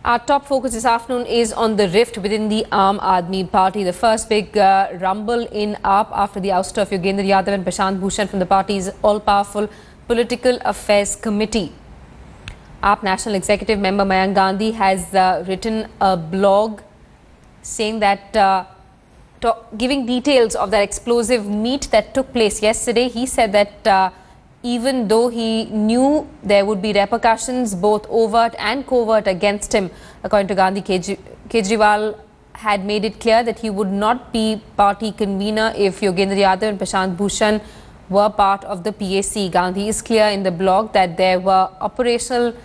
Our top focus this afternoon is on the rift within the Aam Aadmi Party. The first big rumble in AAP after the ouster of Yogendra Yadav and Prasanth Bhushan from the party's all-powerful Political Affairs Committee. AAP National Executive member Mayank Gandhi has written a blog saying that, giving details of that explosive meet that took place yesterday. He said that even though he knew there would be repercussions, both overt and covert, against him, according to Gandhi, Kejriwal had made it clear that he would not be party convener if Yogendra Yadav and Prasanth Bhushan were part of the PAC. Gandhi is clear in the blog that there were operational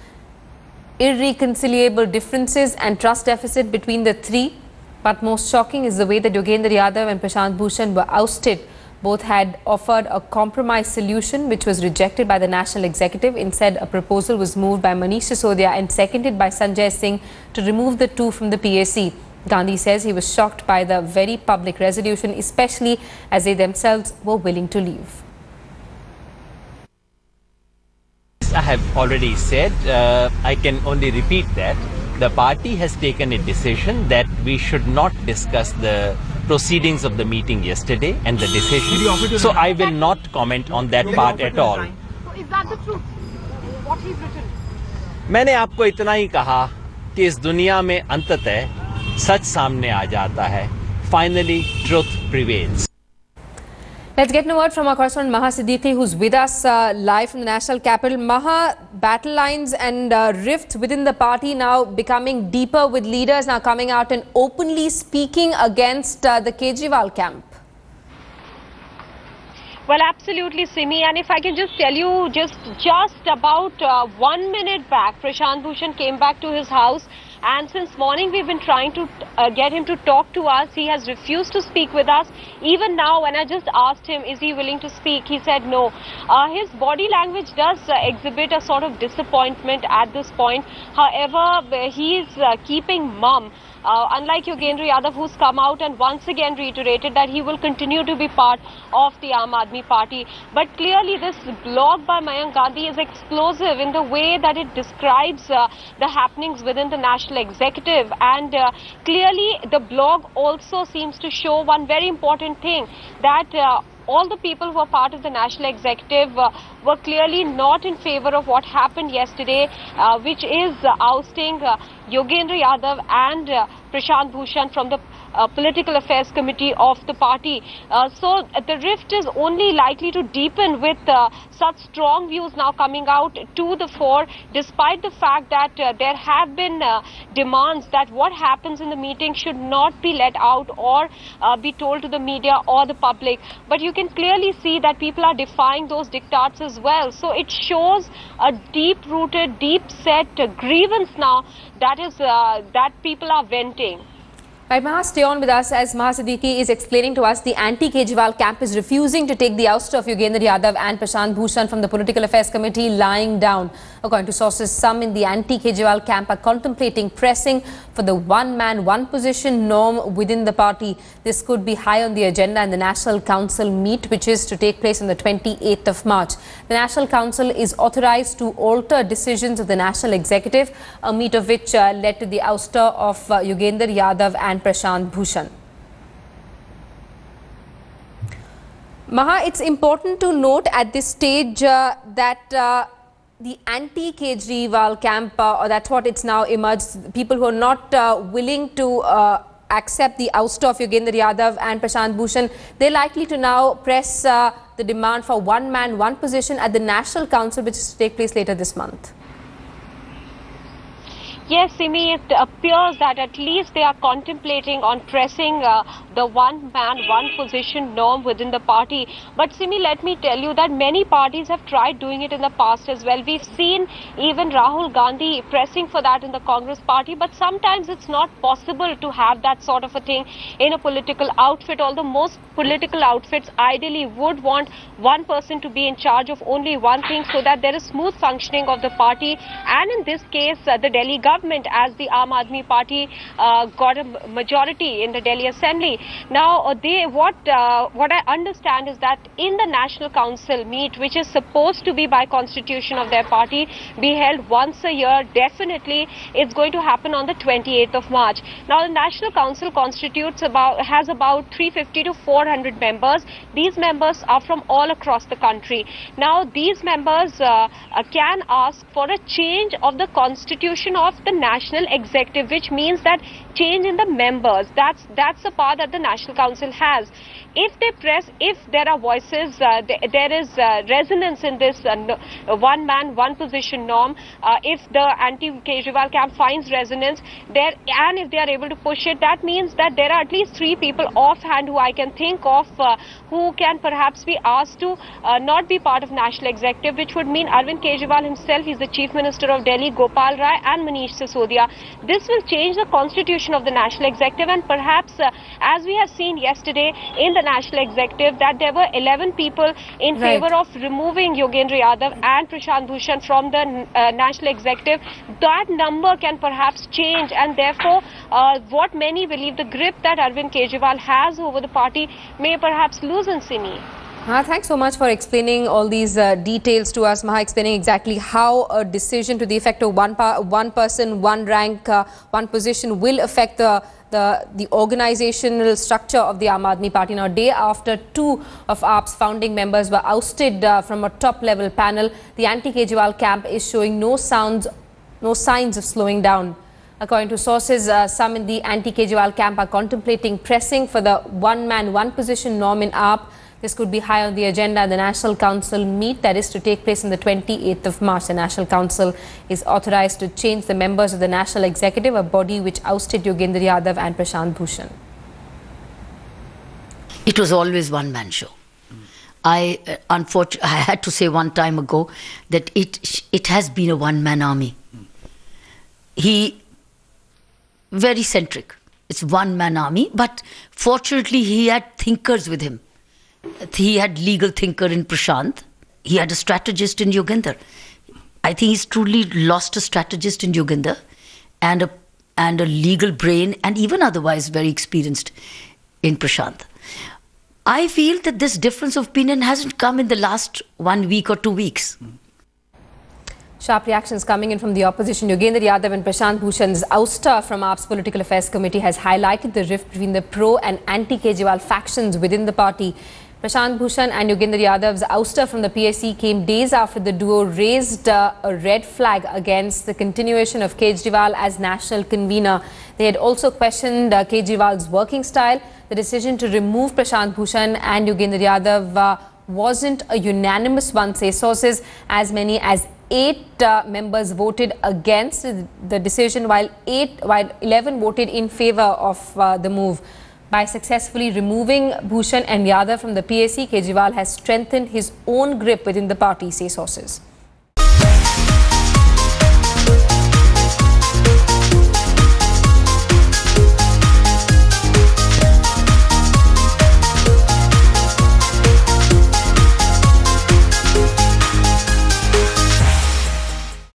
irreconcilable differences and trust deficit between the three. But most shocking is the way that Yogendra Yadav and Prasanth Bhushan were ousted. Both had offered a compromise solution which was rejected by the National Executive. Instead, a proposal was moved by Manish Sisodia and seconded by Sanjay Singh to remove the two from the PAC. Gandhi says he was shocked by the very public resolution, especially as they themselves were willing to leave. I have already said, I can only repeat that. The party has taken a decision that we should not discuss the proceedings of the meeting yesterday and the decision. So I will not comment on that part at all. So is that the truth? What he's written? मैंने आपको इतना ही कहा कि इस दुनिया में अंततः सच सामने आ जाता है. Finally, truth prevails. Let's get a word from our correspondent Maha Siddiqui, who's with us live from the national capital. Maha, battle lines and rifts within the party now becoming deeper, with leaders now coming out and openly speaking against the Kejriwal camp. Well, absolutely, Simi. And if I can just tell you, just about 1 minute back, Prasanth Bhushan came back to his house. And since morning, we've been trying to get him to talk to us. He has refused to speak with us. Even now, when I just asked him, is he willing to speak, he said no. His body language does exhibit a sort of disappointment at this point. However, he is keeping mum. Unlike Yogendra Yadav, who's come out and once again reiterated that he will continue to be part of the Aam Aadmi Party. But clearly this blog by Mayank Gandhi is explosive in the way that it describes the happenings within the National Executive. And clearly the blog also seems to show one very important thing, that all the people who are part of the National Executive were clearly not in favor of what happened yesterday, which is ousting Yogendra Yadav and Prasanth Bhushan from the Political Affairs Committee of the party. So the rift is only likely to deepen with such strong views now coming out to the fore, despite the fact that there have been demands that what happens in the meeting should not be let out or be told to the media or the public. But you can clearly see that people are defying those diktats as well. So it shows a deep-rooted, deep-set grievance now that is that people are venting. Right, Maha, stay on with us as Maha Siddiqui is explaining to us the anti-Kejriwal camp is refusing to take the ouster of Yogendra Yadav and Prasanth Bhushan from the Political Affairs Committee, lying down. According to sources, some in the anti-Kejriwal camp are contemplating pressing for the one-man, one-position norm within the party. This could be high on the agenda in the National Council meet, which is to take place on the 28th of March. The National Council is authorized to alter decisions of the National Executive, a meet of which led to the ouster of Yogendra Yadav and Prasanth Bhushan. Maha, it's important to note at this stage that the anti-Kejriwal camp, or that's what it's now emerged, people who are not willing to accept the ouster of Yogendra Yadav and Prasanth Bhushan, they're likely to now press the demand for one man, one position at the National Council, which is to take place later this month. Yes, Simi, it appears that at least they are contemplating on pressing the one-man, one-position norm within the party. But Simi, let me tell you that many parties have tried doing it in the past as well. We've seen even Rahul Gandhi pressing for that in the Congress party, but sometimes it's not possible to have that sort of a thing in a political outfit, although most political outfits ideally would want one person to be in charge of only one thing so that there is smooth functioning of the party. And in this case, the Delhi government government as the Aam Aadmi Party got a majority in the Delhi Assembly. Now, what I understand is that in the National Council meet, which is supposed to be by constitution of their party, be held once a year, definitely it's going to happen on the 28th of March. Now, the National Council has about 350 to 400 members. These members are from all across the country. Now, these members can ask for a change of the constitution of the National Executive, which means that change in the members. That's the power that the National Council has. If there are voices, there is resonance in this one man, one position norm. If the anti-Kejriwal camp finds resonance there, and if they are able to push it, that means that there are at least 3 people offhand who I can think of who can perhaps be asked to not be part of National Executive, which would mean Arvind Kejriwal himself. He's the Chief Minister of Delhi, Gopal Rai and Manish Sisodia. This will change the constitution of the National Executive, and perhaps as we have seen yesterday in the National Executive, that there were 11 people in favor of removing Yogendra Yadav and Prasanth Bhushan from the National Executive. That number can perhaps change, and therefore what many believe, the grip that Arvind Kejriwal has over the party may perhaps loosen, Simi. Thanks so much for explaining all these details to us, Maha, explaining exactly how a decision to the effect of one person, one rank, one position will affect the organizational structure of the Aam Aadmi Party. Now, a day after 2 of AAP's founding members were ousted from a top-level panel, the anti-Kejriwal camp is showing no signs of slowing down. According to sources, some in the anti-Kejriwal camp are contemplating pressing for the one-man, one-position norm in AAP. This could be high on the agenda at the National Council meet that is to take place on the 28th of March. The National Council is authorized to change the members of the National Executive, a body which ousted Yogendra Yadav and Prasanth Bhushan. It was always one-man show. I had to say one time ago that it has been a one-man army. Very centric. It's one-man army, but fortunately he had thinkers with him. He had legal thinker in Prasanth. He had a strategist in Yogendra. I think he's truly lost a strategist in Yogendra and a legal brain, and even otherwise very experienced in Prasanth. I feel that this difference of opinion hasn't come in the last 1 week or 2 weeks. Sharp reactions coming in from the opposition. Yogendra Yadav and Prasanth Bhushan's ouster from AAP's Political Affairs Committee has highlighted the rift between the pro and anti-Kejriwal factions within the party. Prasanth Bhushan and Yogendra Yadav's ouster from the PSC came days after the duo raised a red flag against the continuation of Kejriwal as national convener. They had also questioned Kejriwal's working style. The decision to remove Prasanth Bhushan and Yogendra Yadav wasn't a unanimous one, say sources. As many as 8 members voted against the decision, while 11 voted in favor of the move. By successfully removing Bhushan and Yadav from the PSC, Kejriwal has strengthened his own grip within the party, say sources.